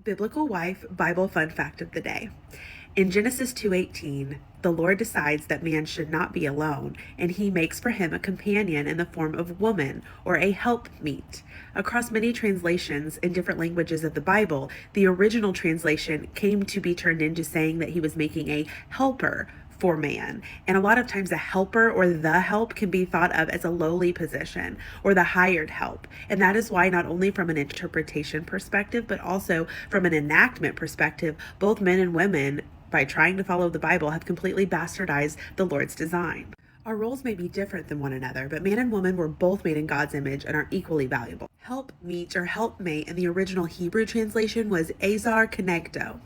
Biblical Wife Bible Fun Fact of the Day. In Genesis 2:18, the Lord decides that man should not be alone, and he makes for him a companion in the form of woman, or a helpmeet. Across many translations in different languages of the Bible, the original translation came to be turned into saying that he was making a helper for man. And a lot of times a helper or the help can be thought of as a lowly position or the hired help. And that is why not only from an interpretation perspective, but also from an enactment perspective, both men and women, by trying to follow the Bible, have completely bastardized the Lord's design. Our roles may be different than one another, but man and woman were both made in God's image and are equally valuable. Helpmeet or helpmate in the original Hebrew translation was Azar Kenegdo.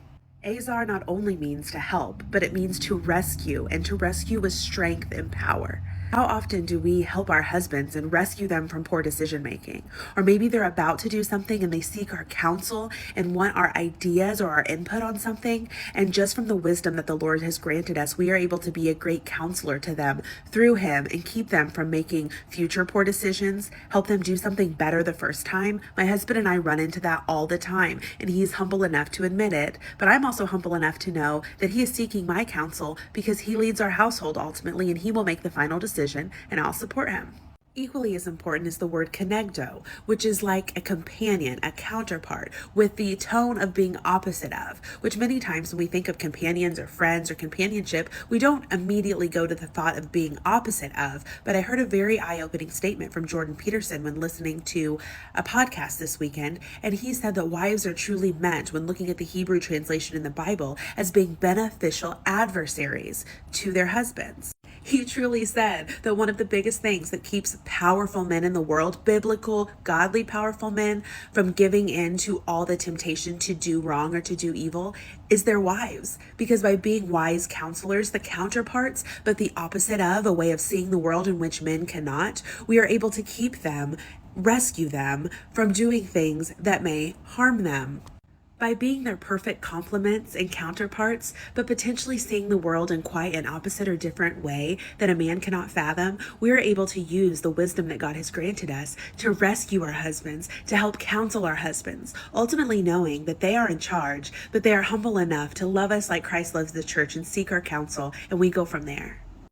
Azar not only means to help, but it means to rescue, and to rescue with strength and power. How often do we help our husbands and rescue them from poor decision making? Or maybe they're about to do something and they seek our counsel and want our ideas or our input on something. And just from the wisdom that the Lord has granted us, we are able to be a great counselor to them through Him and keep them from making future poor decisions, help them do something better the first time. My husband and I run into that all the time, and he's humble enough to admit it. But I'm also humble enough to know that he is seeking my counsel because he leads our household ultimately, and he will make the final decision, and I'll support him. Equally as important is the word conegdo, which is like a companion, a counterpart, with the tone of being opposite of, which many times when we think of companions or friends or companionship, we don't immediately go to the thought of being opposite of. But I heard a very eye-opening statement from Jordan Peterson when listening to a podcast this weekend, and he said that wives are truly meant, when looking at the Hebrew translation in the Bible, as being beneficial adversaries to their husbands. He truly said that one of the biggest things that keeps powerful men in the world, biblical, godly, powerful men, from giving in to all the temptation to do wrong or to do evil is their wives. Because by being wise counselors, the counterparts, but the opposite of, a way of seeing the world in which men cannot, we are able to keep them, rescue them from doing things that may harm them. By being their perfect complements and counterparts, but potentially seeing the world in quite an opposite or different way that a man cannot fathom, we are able to use the wisdom that God has granted us to rescue our husbands, to help counsel our husbands, ultimately knowing that they are in charge, but they are humble enough to love us like Christ loves the church and seek our counsel, and we go from there.